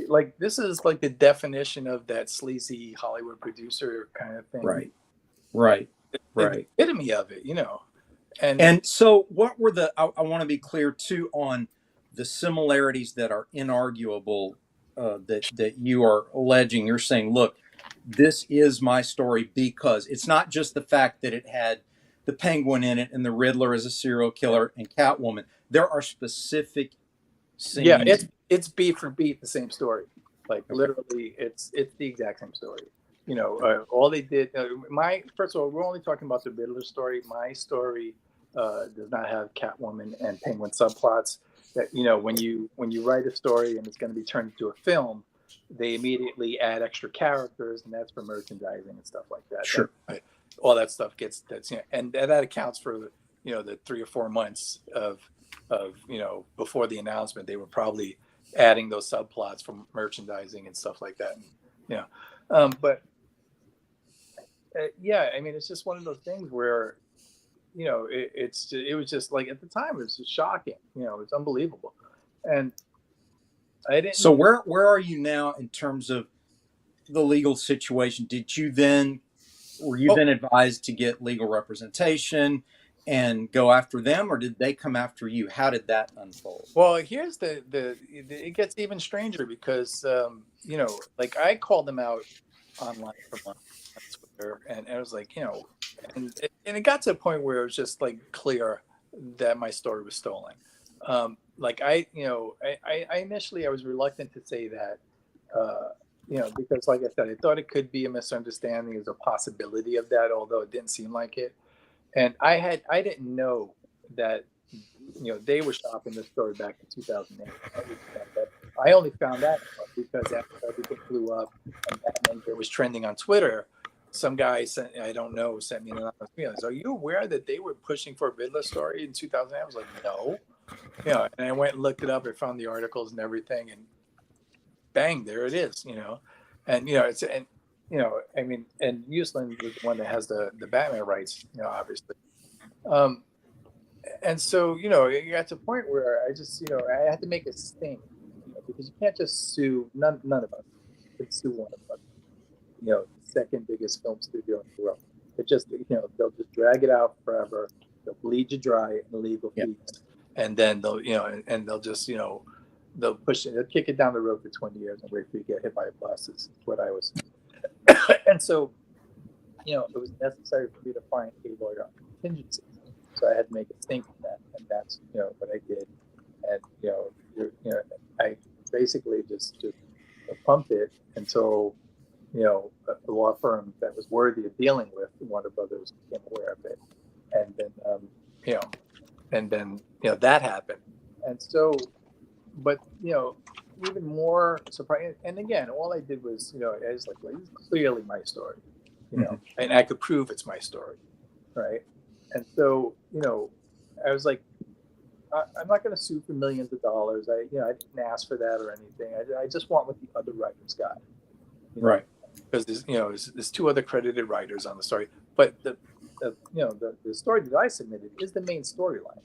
like this is like the definition of that sleazy Hollywood producer kind of thing. Right. The epitome of it, And so what were I want to be clear too on the similarities that are inarguable, that you are alleging. You're saying, look, this is my story because it's not just the fact that it had the Penguin in it and the Riddler as a serial killer and Catwoman. There are specific scenes. Yeah, it's beat for beat the same story. Like literally, it's the exact same story. All they did. First of all, we're only talking about the Riddler story. My story does not have Catwoman and Penguin subplots. That when you write a story and it's going to be turned into a film, they immediately add extra characters, and that's for merchandising and stuff like that. Sure. All that stuff and that accounts for the 3 or 4 months of before the announcement. They were probably adding those subplots from merchandising and stuff like that. But I mean, it's just one of those things where it was just like, at the time it was just shocking. It's unbelievable. And I didn't. So where are you now in terms of the legal situation? Were you then advised to get legal representation and go after them, or did they come after you? How did that unfold? Well, here's it gets even stranger because like I called them out online for months on Twitter, and I was like, and it got to a point where it was just like clear that my story was stolen. Like I initially I was reluctant to say that, because like I said, I thought it could be a misunderstanding. There's a possibility of that, although it didn't seem like it. And I didn't know that, they were shopping this story back in 2008. I only found that because after everything blew up and Batmangate was trending on Twitter, some guy sent me an anonymous email. Are you aware that they were pushing for a Riddler story in 2008? I was like, no. And I went and looked it up. I found the articles and everything, and bang, there it is. And I mean, and Uslan was the one that has the Batman rights, obviously. And so, it got to a point where I just, I had to make a stink, because you can't just sue none of us. You can sue one of us, second biggest film studio in the world. It just, they'll just drag it out forever. They'll bleed you dry in legal fees, and then they'll, and they'll just, they'll push it, they'll kick it down the road for 20 years and wait for you to get hit by a bus. Is what I was. And so, it was necessary for me to find a lawyer on contingency. So I had to make a stink of that, and that's what I did. And I basically just pumped it until a law firm that was worthy of dealing with Warner Brothers became aware of it, and then that happened. And so, but even more surprising. And again, all I did was I was like, well, this is clearly my story, and I could prove it's my story, right? And so, I was like, I'm not going to sue for millions of dollars. I didn't ask for that or anything. I just want what the other writers got, right? Because there's 2 other credited writers on the story. But the story that I submitted is the main storyline.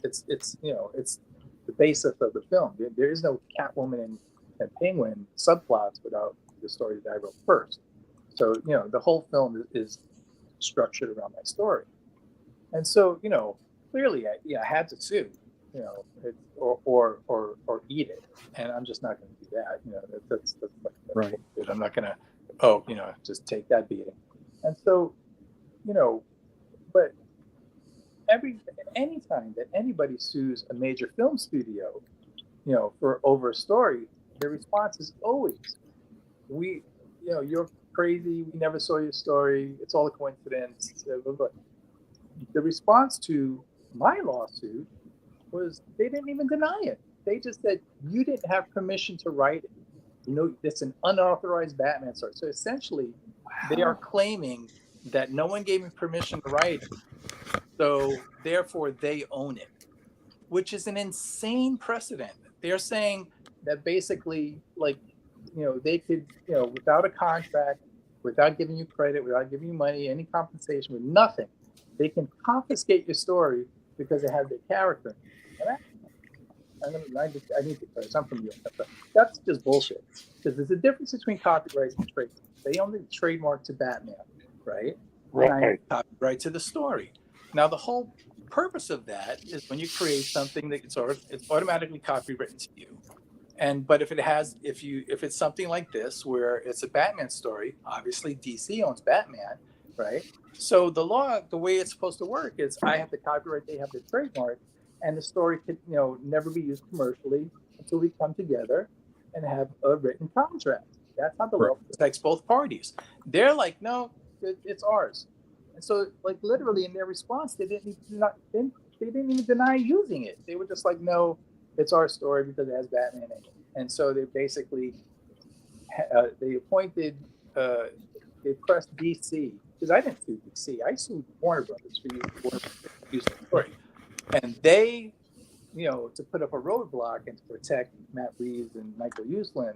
It's the basis of the film. There is no Catwoman and Penguin subplots without the story that I wrote first. So the whole film is structured around my story, and so clearly I had to sue, or eat it, and I'm just not going to do that. That's right. I'm not going to just take that beating, and so but anytime that anybody sues a major film studio, for over a story, the response is always, you're crazy. We never saw your story. It's all a coincidence. Blah, blah. The response to my lawsuit was they didn't even deny it. They just said you didn't have permission to write it. It's an unauthorized Batman story. So essentially, they are claiming that no one gave me permission to write it. So therefore, they own it, which is an insane precedent. They're saying that basically, they could, without a contract, without giving you credit, without giving you money, any compensation, with nothing, they can confiscate your story because it has their character. And I need to clarify. I'm from New York. That's just bullshit. Because there's a difference between copyrights and trademarks. They own the trademark to Batman, right? And I copyright to the story. Now, the whole purpose of that is when you create something that it's automatically copywritten to you. But if it's something like this where it's a Batman story, obviously DC owns Batman, right? So the law, the way it's supposed to work is I have the copyright, they have the trademark, and the story could never be used commercially until we come together and have a written contract. That's how the law protects both parties. They're like, no, it's ours. And so, literally, in their response, they didn't even deny using it. They were just like, no, it's our story because it has Batman in it. And so they basically they appointed they pressed DC, because I didn't sue DC. I sued Warner Brothers for using the story, and they, to put up a roadblock and to protect Matt Reeves and Michael Uslan,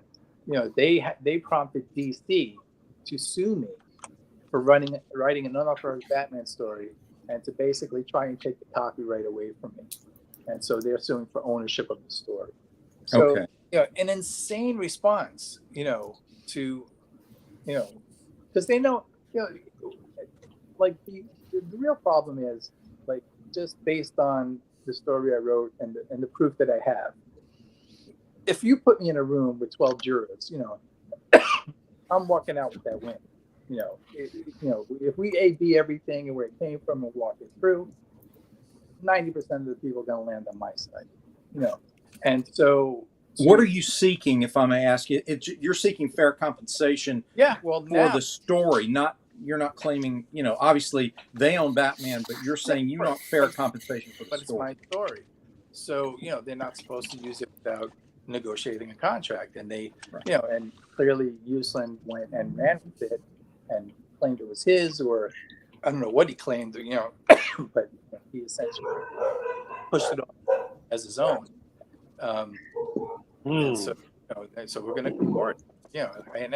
they prompted DC to sue me for writing an unauthorized Batman story and to basically try and take the copyright away from me. And so they're suing for ownership of the story. So, an insane response, to, because they know, the real problem is, just based on the story I wrote and the proof that I have, if you put me in a room with 12 jurors, I'm walking out with that win. If we A/B everything and where it came from and walk it through, 90% of the people are going to land on my side. And so what are you seeking, if I may ask you? You're seeking fair compensation for the story, you're not claiming, obviously they own Batman, but you're saying you want fair compensation for the story. But it's my story. So, they're not supposed to use it without negotiating a contract. And they, and clearly Uslan went and ran with it and claimed it was his, or I don't know what he claimed, but he essentially pushed it off as his own. And so, so we're going to go forward, and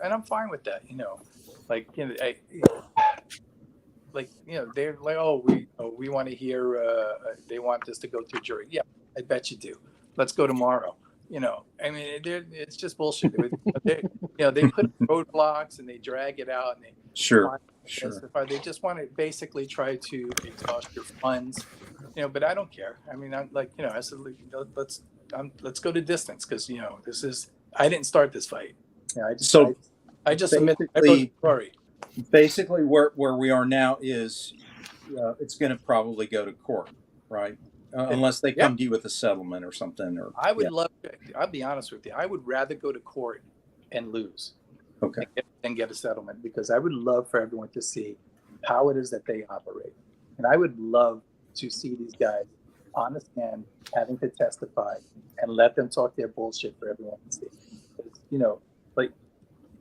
I'm fine with that, they're like, oh, we want to hear, they want this to go through jury. Yeah, I bet you do. Let's go tomorrow. It's just bullshit. They put roadblocks and they drag it out and they justify. They just want to basically try to exhaust your funds, but I don't care. I'm like, I said, let's go to distance because this is, I didn't start this fight. I just admit I wrote the story. Basically, where we are now is it's going to probably go to court, right? Unless they come to you with a settlement or something. Or I would love to, I'll be honest with you, I would rather go to court and lose than get a settlement, because I would love for everyone to see how it is that they operate. And I would love to see these guys on the stand having to testify and let them talk their bullshit for everyone to see.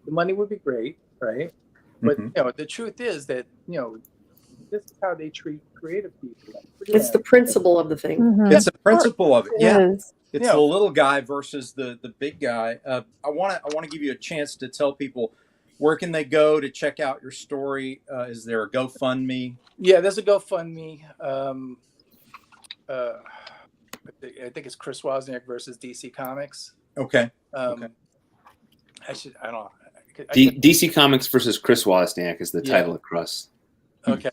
The money would be great, right? But the truth is that this is how they treat creative people. It's the principle of the thing. Mm-hmm. It's the principle of it. Yeah, It's the little guy versus the big guy. I want to give you a chance to tell people where can they go to check out your story? Is there a GoFundMe? Yeah, there's a GoFundMe. I think it's Chris Wozniak versus DC Comics. Okay. Okay. I don't know. DC Comics versus Chris Wozniak is the title across. Okay.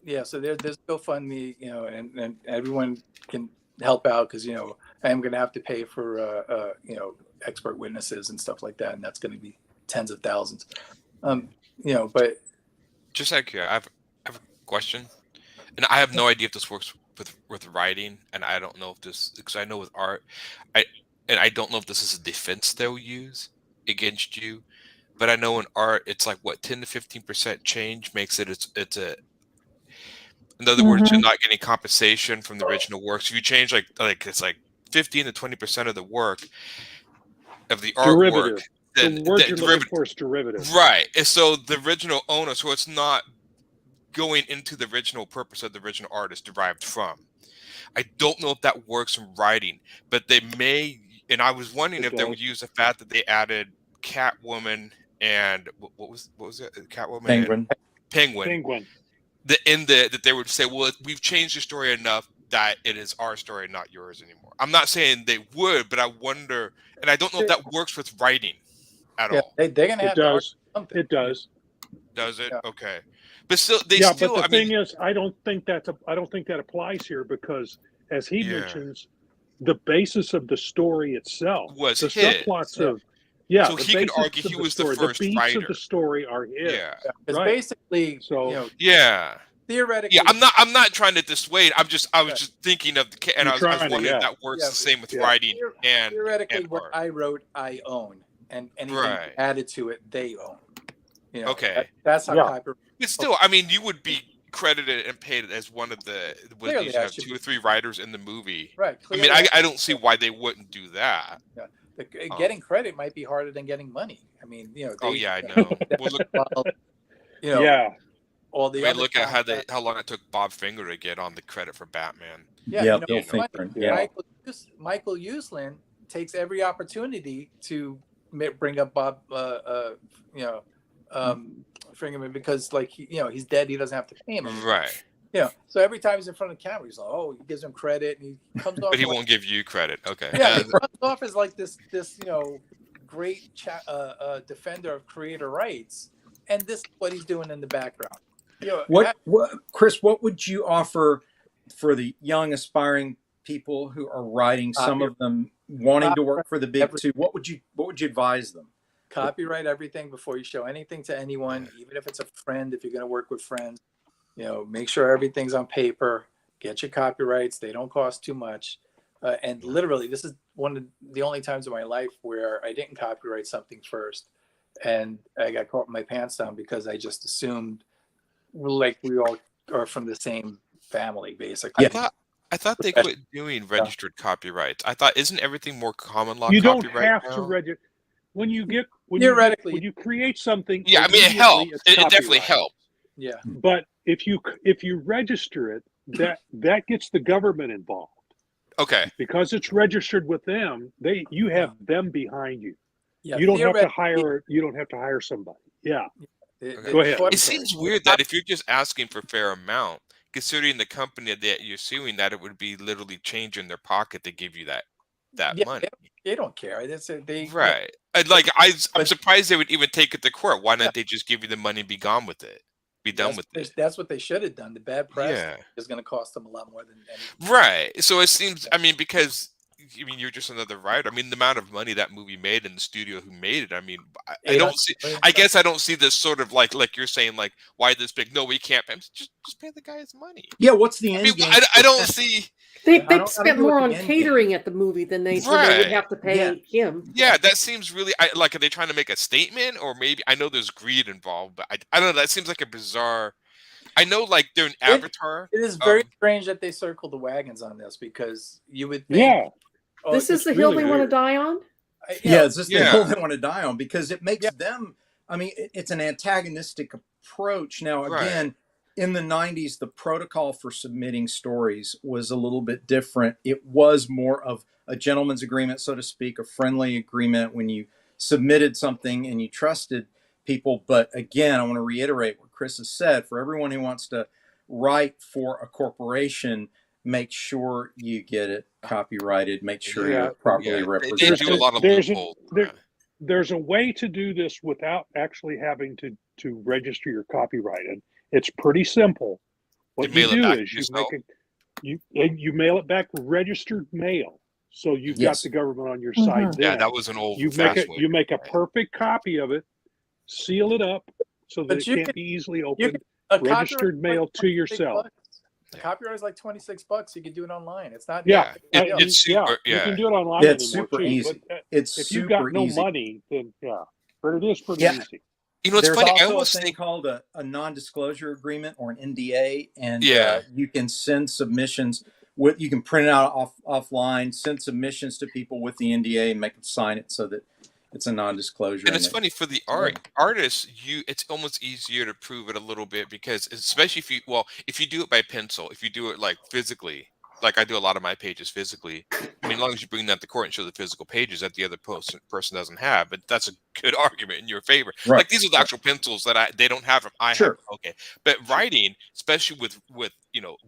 Yeah, so there's GoFundMe, and everyone can help out because, I am going to have to pay for, expert witnesses and stuff like that. And that's going to be tens of thousands. But just like here, I have a question, and I have no idea if this works with writing, and I don't know if this, because I know with art, I don't know if this is a defense they'll use against you, but I know in art it's like what 10 to 15% change makes it it's a, in other words, you're not getting compensation from the original work. So if you change like it's like 15 to 20% of the work of the artwork, the word you're looking for is derivative, right? And so the original owner, so it's not going into the original purpose of the original artist derived from. I don't know if that works in writing, but they may. And I was wondering if they would use the fact that they added Catwoman and what was it? Catwoman, Penguin. That they would say, well, we've changed the story enough that it is our story, not yours anymore. I'm not saying they would, but I wonder, and I don't know if that works with writing at all. They're gonna have to something. It does. Does it? Yeah. Okay. But still, But the thing is, I don't think that applies here because, as he mentions, the basis of the story itself was the his. subplots of so he could argue he was the first beats writer. of the story are his. Yeah. It's basically theoretically. Yeah, I'm not trying to dissuade. I was just thinking of the, and I was wondering if that works the same with writing and theoretically and what art. I wrote, I own, and anything added to it, they own. Okay, that's how copyright. But still, I mean, you would be credited and paid as one of the. Clearly, you have 2 or 3 writers in the movie, right? Clearly, I mean, I don't see why they wouldn't do that. Yeah. Getting credit might be harder than getting money. I mean, I know. Well, look, all the. Look at how long it took Bob Finger to get on the credit for Batman. Yeah, Michael Uslan takes every opportunity to bring up Bob, Fingerman because he's dead. He doesn't have to pay him. Right. So every time he's in front of the camera, he's like, oh, he gives him credit, and he comes off. But he won't give you credit. Okay. Yeah, he comes off as like this great defender of creator rights, and this is what he's doing in the background. What Chris? What would you offer for the young aspiring people who are writing? Some of them wanting to work for the big two. What would you advise them? Copyright everything before you show anything to anyone, even if it's a friend. If you're going to work with friends. Make sure everything's on paper, get your copyrights. They don't cost too much. And literally, this is one of the only times in my life where I didn't copyright something first. And I got caught with my pants down because I just assumed like we all are from the same family, basically. I thought they quit doing registered copyrights. I thought, isn't everything more common law you copyright don't have now? to register. When you create something. Yeah, I mean, it helps. It definitely helps. Yeah. But if you register it, that gets the government involved. Okay. Because it's registered with them, you have them behind you. Yeah, you don't have to hire somebody. Yeah. Go ahead. It seems weird that if you're just asking for a fair amount, considering the company that you're suing, that it would be literally changing their pocket to give you that money. They don't care. Right. I'm surprised they would even take it to court. Why not they just give you the money and be gone with it? Be done with it. That's what they should have done. The bad press is going to cost them a lot more than anything. Right. So it seems, I mean, because you're just another writer. I mean, the amount of money that movie made and the studio who made it. I mean, I don't see. I guess I don't see this sort of like you're saying, like, why this big? No, we can't pay. Just pay the guy his money. Yeah. What's the end game? I don't see. They spent more on catering at the movie than they would have to pay him. Yeah, that seems really like. Are they trying to make a statement, or maybe I know there's greed involved, but I don't know. That seems like a bizarre. I know, like they're an Avatar. It is very strange that they circled the wagons on this because you would think. Yeah. This is the hill they want to die on? It's just the hill they want to die on because it makes them, I mean, it's an antagonistic approach. Now, again, in the 90s, the protocol for submitting stories was a little bit different. It was more of a gentleman's agreement, so to speak, a friendly agreement when you submitted something and you trusted people. But again, I want to reiterate what Chris has said. For everyone who wants to write for a corporation, make sure you get it copyrighted. Make sure you're properly They represented. do a lot of loopholes. There's a way to do this without actually having to register your copyright, and it's pretty simple. What you do is you mail it back registered mail, so you've got the government on your side. Then Yeah, that was an old. You make a perfect copy of it, seal it up so that it can't be easily opened. Registered mail to yourself. The copyright is like $26. You can do it online. It's not. It's super. You can do it online. It's super easy. It's if super you've got no easy. money, then but it is pretty easy. You know, it's There's funny. also I almost a thing think called a non-disclosure agreement or an NDA, and Yeah. you can send submissions. You can print it out offline, send submissions to people with the NDA, and make them sign it so that it's a non-disclosure. And it's funny for the artists, it's almost easier to prove it a little bit because especially if you do it by pencil, if you do it like physically, like I do a lot of my pages physically. I mean, as long as you bring that to court and show the physical pages that the other person doesn't have, but that's a good argument in your favor. Right. Like these are the actual pencils that they don't have. I have. Okay, but writing, especially with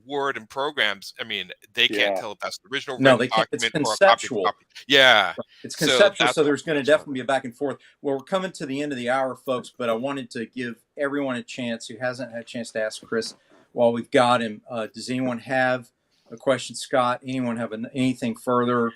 Word and programs, I mean, they can't tell if that's the original. No, they can't. It's document or a conceptual. copy. Yeah, it's conceptual. So there's going to definitely be a back and forth. Well, we're coming to the end of the hour, folks, but I wanted to give everyone a chance who hasn't had a chance to ask Chris while we've got him. Does anyone have a question, Scott? Anyone have anything further?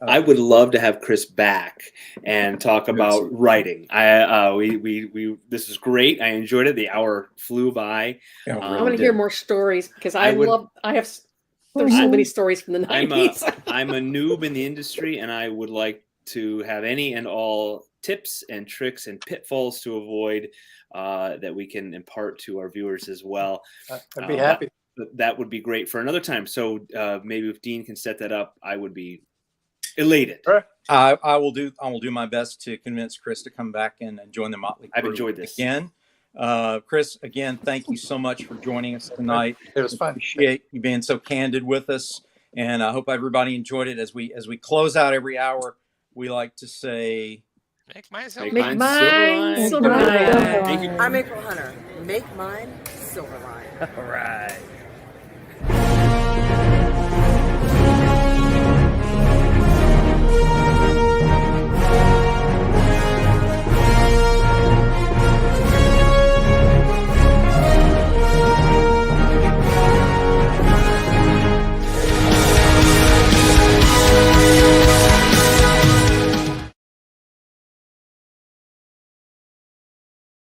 I would love to have Chris back and talk about writing. This is great. I enjoyed it. The hour flew by. I want to hear more stories because there's so many stories from the 90s. I'm a noob in the industry, and I would like to have any and all tips and tricks and pitfalls to avoid that we can impart to our viewers as well. I'd be happy. That would be great for another time. So maybe if Dean can set that up, I would be elated. I will do my best to convince Chris to come back and join the Motley Crew. I've enjoyed this again. Chris, again, thank you so much for joining us tonight. It was fun. Appreciate you being so candid with us, and I hope everybody enjoyed it. As we close out every hour, we like to say, "Make mine Silverline." Silverline. Silverline. Thank you. I'm April Hunter. Make mine Silverline. All right.